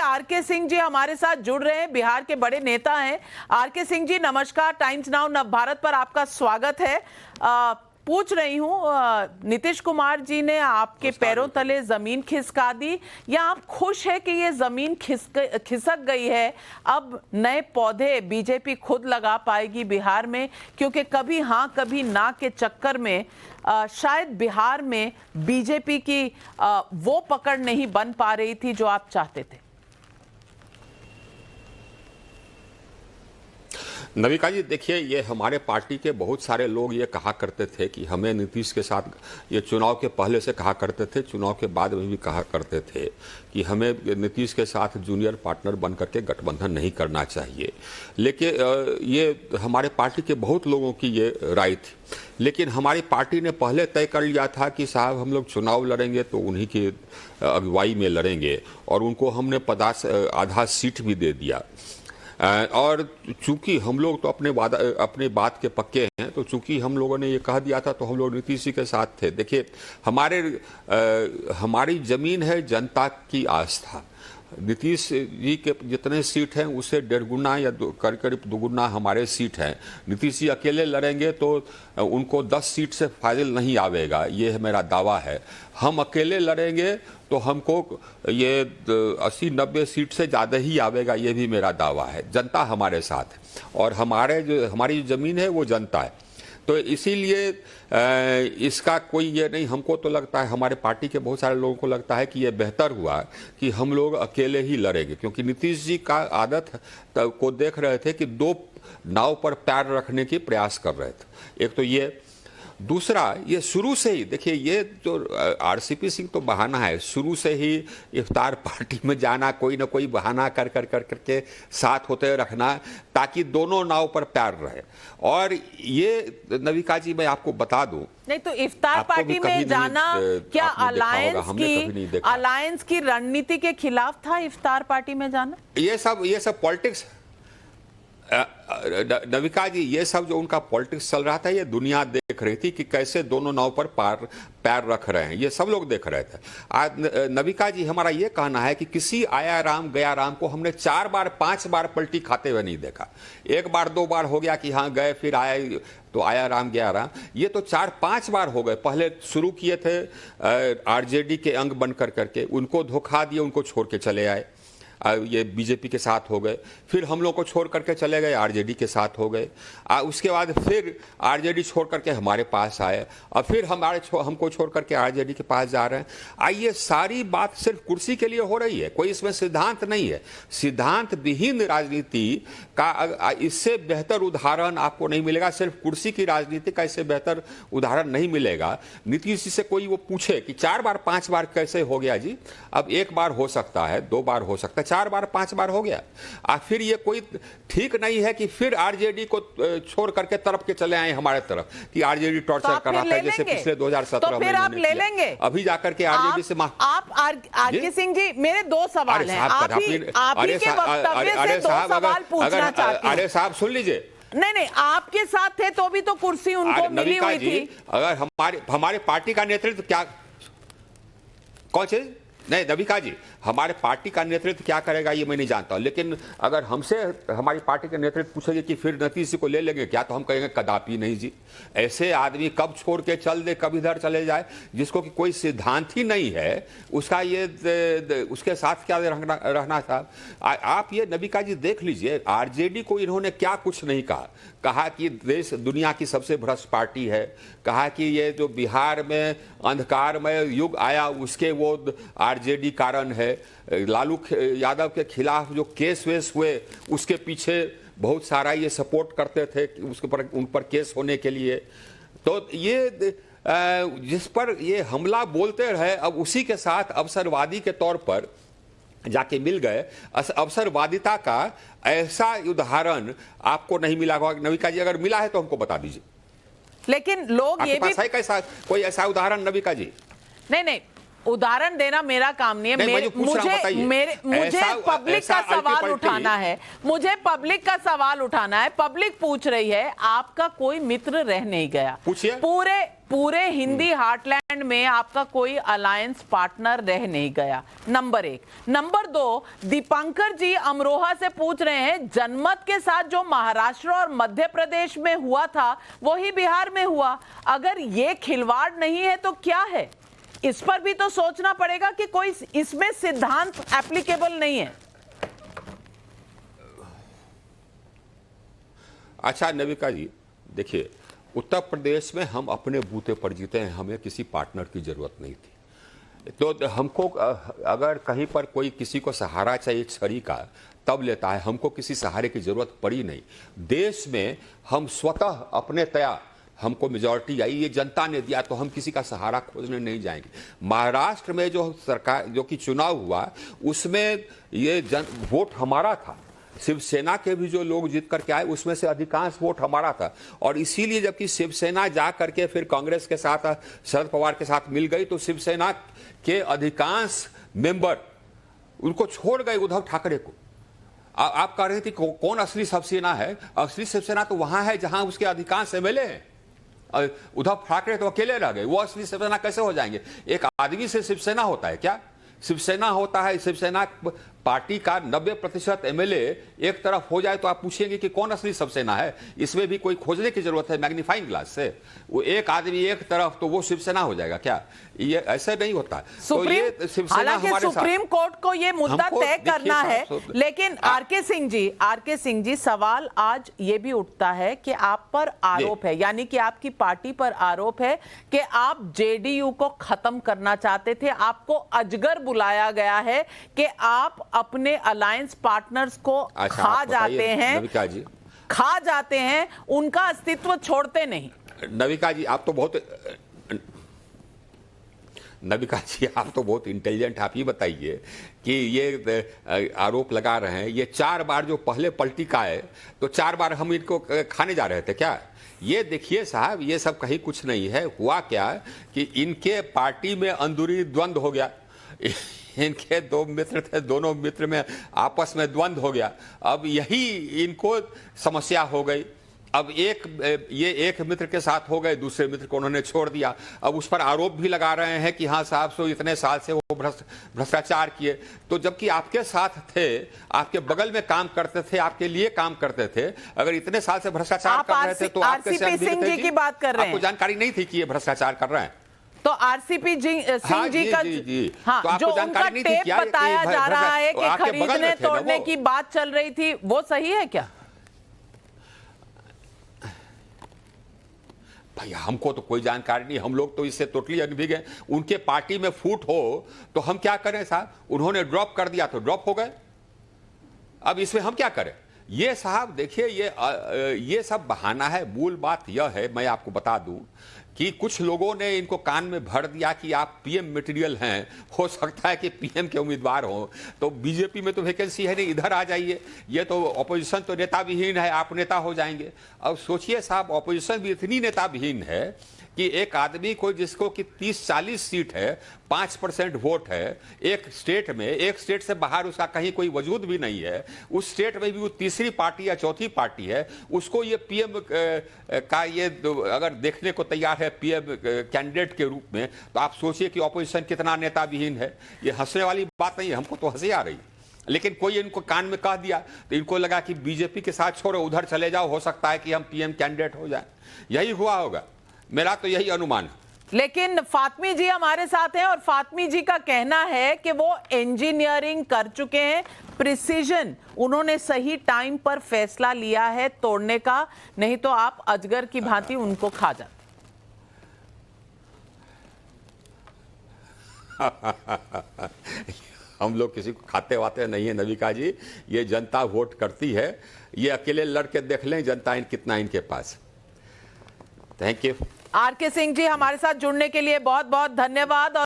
R K Singh ji हमारे साथ जुड़ रहे हैं, बिहार के बड़े नेता हैं। आरके सिंह जी नमस्कार, टाइम्स नाउ नवभारत पर आपका स्वागत है। पूछ रही हूं, नीतीश कुमार जी ने आपके पैरों तले जमीन खिसका दी, या आप खुश है कि ये जमीन खिसक गई है? अब नए पौधे बीजेपी खुद लगा पाएगी बिहार में, क्योंकि कभी हां कभी ना के चक्कर में शायद बिहार में बीजेपी की वो पकड़ नहीं बन पा रही थी जो आप चाहते थे। नविका जी, देखिए, ये हमारे पार्टी के बहुत सारे लोग ये कहा करते थे कि हमें नीतीश के साथ, ये चुनाव के पहले से कहा करते थे, चुनाव के बाद में भी कहा करते थे कि हमें नीतीश के साथ जूनियर पार्टनर बन करके गठबंधन नहीं करना चाहिए। लेकिन ये हमारे पार्टी के बहुत लोगों की ये राय थी। लेकिन हमारी पार्टी ने पहले तय कर लिया था कि साहब हम लोग चुनाव लड़ेंगे तो उन्हीं की अगुवाई में लड़ेंगे, और उनको हमने आधा सीट भी दे दिया। और चूंकि हम लोग तो अपने बात के पक्के हैं, तो चूंकि हम लोगों ने ये कह दिया था तो हम लोग नीतीश जी के साथ थे। देखिए, हमारी जमीन है जनता की आस्था। नीतीश जी के जितने सीट हैं उससे 1.5 गुना या करीब 2 गुना हमारे सीट हैं। नीतीश जी अकेले लड़ेंगे तो उनको 10 सीट से फाजिल नहीं आवेगा, ये मेरा दावा है। हम अकेले लड़ेंगे तो हमको ये 80-90 सीट से ज़्यादा ही आवेगा, ये भी मेरा दावा है। जनता हमारे साथ है और हमारी जो ज़मीन है वो जनता है। तो इसीलिए इसका कोई ये नहीं, हमको तो लगता है, हमारे पार्टी के बहुत सारे लोगों को लगता है कि ये बेहतर हुआ कि हम लोग अकेले ही लड़ेंगे, क्योंकि नीतीश जी का आदत को देख रहे थे कि 2 नाव पर पैर रखने की प्रयास कर रहे थे। एक तो ये, दूसरा ये शुरू से ही, देखिए, ये जो आरसीपी सिंह तो बहाना है, शुरू से ही इफ्तार पार्टी में जाना, कोई ना कोई बहाना कर करके साथ होते रखना, ताकि दोनों नाव पर पैर रहे। और ये नविका जी, मैं आपको बता दूं, नहीं तो इफ्तार पार्टी में जाना क्या अलायंस की रणनीति के खिलाफ था? इफ्तार पार्टी में जाना ये सब पॉलिटिक्स, नविका जी, ये सब जो उनका पॉलिटिक्स चल रहा था, ये दुनिया देख रही थी कि कैसे दोनों नाव पर पैर रख रहे हैं, ये सब लोग देख रहे थे। आज नविका जी, हमारा ये कहना है कि किसी आया राम गया राम को हमने 4 बार 5 बार पलटी खाते हुए नहीं देखा। 1 बार 2 बार हो गया कि हाँ गए, फिर आए, तो आया राम गया राम। ये तो 4-5 बार हो गए। पहले शुरू किए थे आरजेडी के अंग बन करके, उनको धोखा दिए, उनको छोड़ के चले आए, ये बीजेपी के साथ हो गए। फिर हम लोग को छोड़ करके चले गए, आरजेडी के साथ हो गए। उसके बाद फिर आरजेडी छोड़ करके हमारे पास आए, और फिर हमको छोड़ करके आरजेडी के पास जा रहे हैं। ये सारी बात सिर्फ कुर्सी के लिए हो रही है, कोई इसमें सिद्धांत नहीं है। सिद्धांत विहीन राजनीति का इससे बेहतर उदाहरण आपको नहीं मिलेगा। सिर्फ कुर्सी की राजनीति का इससे बेहतर उदाहरण नहीं मिलेगा। नीतीश जी से कोई वो पूछे कि 4 बार 5 बार कैसे हो गया जी? अब 1 बार हो सकता है, 2 बार हो सकता है, 4 बार 5 बार हो गया। फिर ये कोई ठीक नहीं है कि फिर आरजेडी को छोड़ करके तरफ के चले आए हमारे तरफ, कि आरजेडी टॉर्चर कर रहा था, जैसे पिछले 2017 में। तो फिर आप ले लेंगे अभी जाकर के आरजेडी से आप आरके सिंह जी, मेरे 2 सवाल हैं। आप ही के वक्तव्य से 2 सवाल पूछना चाहती हूं। अरे साहब सुन लीजिए। नहीं, आपके साथ थे तो भी तो कुर्सी उनको मिली हुई थी। अगर हमारे पार्टी का नेतृत्व क्या, कौन चीज नहीं, नविका जी, हमारे पार्टी का नेतृत्व क्या करेगा ये मैं नहीं जानता, लेकिन अगर हमसे हमारी पार्टी का नेतृत्व पूछेंगे कि फिर नीतीश जी को ले लेंगे क्या, तो हम कहेंगे कदापि नहीं जी। ऐसे आदमी कब छोड़ के चल दे, कब इधर चले जाए, जिसको कि कोई सिद्धांत ही नहीं है, उसका ये उसके साथ क्या रहना था। आप ये नविका जी देख लीजिए, आरजेडी को इन्होंने क्या कुछ नहीं कहा कि देश दुनिया की सबसे भ्रष्ट पार्टी है, कहा कि ये जो बिहार में अंधकारमय युग आया उसके वो आरजेडी कारण है, लालू यादव के खिलाफ जो केस वेस हुए उसके पीछे बहुत सारा ये सपोर्ट करते थे उसके पर, उन पर केस होने के लिए। तो ये जिस पर ये हमला बोलते रहे, अब उसी के साथ अवसरवादी के तौर पर जाके मिल गए। अवसरवादिता का ऐसा उदाहरण आपको नहीं मिला होगा नविका जी, अगर मिला है तो हमको बता दीजिए। लेकिन लोग ये भी कैसा कोई ऐसा उदाहरण नविका जी? नहीं, उदाहरण देना मेरा काम नहीं है। मुझे पब्लिक का सवाल उठाना है, मुझे पब्लिक का सवाल उठाना है। पब्लिक पूछ रही है, आपका कोई मित्र रह नहीं गया, पूरे हिंदी हार्टलैंड में आपका कोई अलायंस पार्टनर रह नहीं गया, नंबर 1। नंबर 2, दीपंकर जी अमरोहा से पूछ रहे हैं, जनमत के साथ जो महाराष्ट्र और मध्य प्रदेश में हुआ था वही बिहार में हुआ, अगर ये खिलवाड़ नहीं है तो क्या है? इस पर भी तो सोचना पड़ेगा कि कोई इसमें सिद्धांत एप्लीकेबल नहीं है। अच्छा नविका जी, देखिए उत्तर प्रदेश में हम अपने बूते पर जीते हैं, हमें किसी पार्टनर की जरूरत नहीं थी। तो हमको अगर कहीं पर कोई किसी को सहारा चाहिए छड़ी का तब लेता है, हमको किसी सहारे की जरूरत पड़ी नहीं। देश में हम स्वतः अपने तया हमको मेजॉरिटी आई, ये जनता ने दिया, तो हम किसी का सहारा खोजने नहीं जाएंगे। महाराष्ट्र में जो सरकार जो कि चुनाव हुआ उसमें ये वोट हमारा था, शिवसेना के भी जो लोग जीत करके आए उसमें से अधिकांश वोट हमारा था। और इसीलिए जबकि शिवसेना जा करके फिर कांग्रेस के साथ शरद पवार के साथ मिल गई तो शिवसेना के अधिकांश मेंबर उनको छोड़ गए उद्धव ठाकरे को। आप कह रहे थे कौन असली शिवसेना है? असली शिवसेना तो वहां है जहां उसके अधिकांश एमएलए हैं। उद्धव ठाकरे तो अकेले रह गए, वो असली शिवसेना कैसे हो जाएंगे? एक आदमी से शिवसेना होता है क्या? शिवसेना होता है, शिवसेना पार्टी का 90% एमएलए एक तरफ हो जाए तो आप पूछेंगे कि कौन असली शिवसेना है? इसमें भी कोई खोजने की जरूरत है मैग्नीफाइंग ग्लास से? वो एक आदमी एक तरफ तो वो शिवसेना हो जाएगा क्या? ये ऐसा नहीं होता। तो ये शिवसेना हमारे सुप्रीम कोर्ट को ये मुद्दा तय करना है। लेकिन आरके सिंह जी सवाल आज ये भी उठता है कि आप पर आरोप है, यानी कि आपकी पार्टी पर आरोप है कि आप जेडीयू को खत्म करना चाहते थे, आपको अजगर बुलाया गया है कि आप अपने अलायंस पार्टनर्स को खा जाते हैं, उनका अस्तित्व छोड़ते नहीं। नविका जी आप तो बहुत इंटेलिजेंट। आप ही बताइए कि ये आरोप लगा रहे हैं, ये 4 बार जो पहले पलटी का है तो 4 बार हम इनको खाने जा रहे थे क्या? ये देखिए साहब, ये सब कहीं कुछ नहीं है। हुआ क्या कि इनके पार्टी में अंदरूनी द्वंद्व हो गया। इनके 2 मित्र थे, दोनों मित्र में आपस में द्वंद्व हो गया। अब यही इनको समस्या हो गई। अब ये एक मित्र के साथ हो गए, दूसरे मित्र को उन्होंने छोड़ दिया। अब उस पर आरोप भी लगा रहे हैं कि हाँ साहब सो इतने साल से वो भ्रष्टाचार किए, तो जबकि आपके साथ थे, आपके बगल में काम करते थे, आपके लिए काम करते थे, अगर इतने साल से भ्रष्टाचार कर रहे थे तो आपके सिंह जी की बात कर रहे हैं, आपको जानकारी नहीं थी कि ये भ्रष्टाचार कर रहे हैं? तो आरसीपी सिंह जी का तो जो उनका टेप बताया जा रहा है कि खरीदने तोड़ने की बात चल रही थी, वो सही है क्या? भाई हमको तो कोई जानकारी नहीं, हम लोग तो इससे टोटली अनभिज्ञ हैं। उनके पार्टी में फूट हो तो हम क्या करें साहब? उन्होंने ड्रॉप कर दिया तो ड्रॉप हो गए, अब इसमें हम क्या करें? ये साहब देखिए, ये सब बहाना है। मूल बात यह है, मैं आपको बता दूं कि कुछ लोगों ने इनको कान में भर दिया कि आप पीएम मटेरियल हैं, हो सकता है कि पीएम के उम्मीदवार हो, तो बीजेपी में तो वैकेंसी है नहीं, इधर आ जाइए। ये तो ऑपोजिशन तो नेता विहीन है, आप नेता हो जाएंगे। अब सोचिए साहब, ऑपोजिशन भी इतनी नेता विहीन है कि एक आदमी को जिसको कि 30-40 सीट है, 5% वोट है एक स्टेट में, एक स्टेट से बाहर उसका कहीं कोई वजूद भी नहीं है, उस स्टेट में भी वो तीसरी पार्टी या चौथी पार्टी है, उसको ये पीएम का ये अगर देखने को तैयार है पीएम कैंडिडेट के रूप में, तो आप सोचिए कि ऑपोजिशन कितना नेता विहीन है। ये हंसने वाली बात नहीं है, हमको तो हंसी आ रही, लेकिन कोई इनको कान में कह दिया तो इनको लगा कि बीजेपी के साथ छोड़ो, उधर चले जाओ, हो सकता है कि हम पीएम कैंडिडेट हो जाए। यही हुआ होगा, मेरा तो यही अनुमान है। लेकिन फातमी जी हमारे साथ हैं और फातमी जी का कहना है कि वो इंजीनियरिंग कर चुके हैं, प्रिसीजन, उन्होंने सही टाइम पर फैसला लिया है तोड़ने का, नहीं तो आप अजगर की भांति उनको खा जाते। हम लोग किसी को खाते वाते नहीं है नविका जी, ये जनता वोट करती है। ये अकेले लड़के देख लें जनता कितना इनके पास। Thank you. RK Singh ji हमारे साथ जुड़ने के लिए बहुत बहुत धन्यवाद।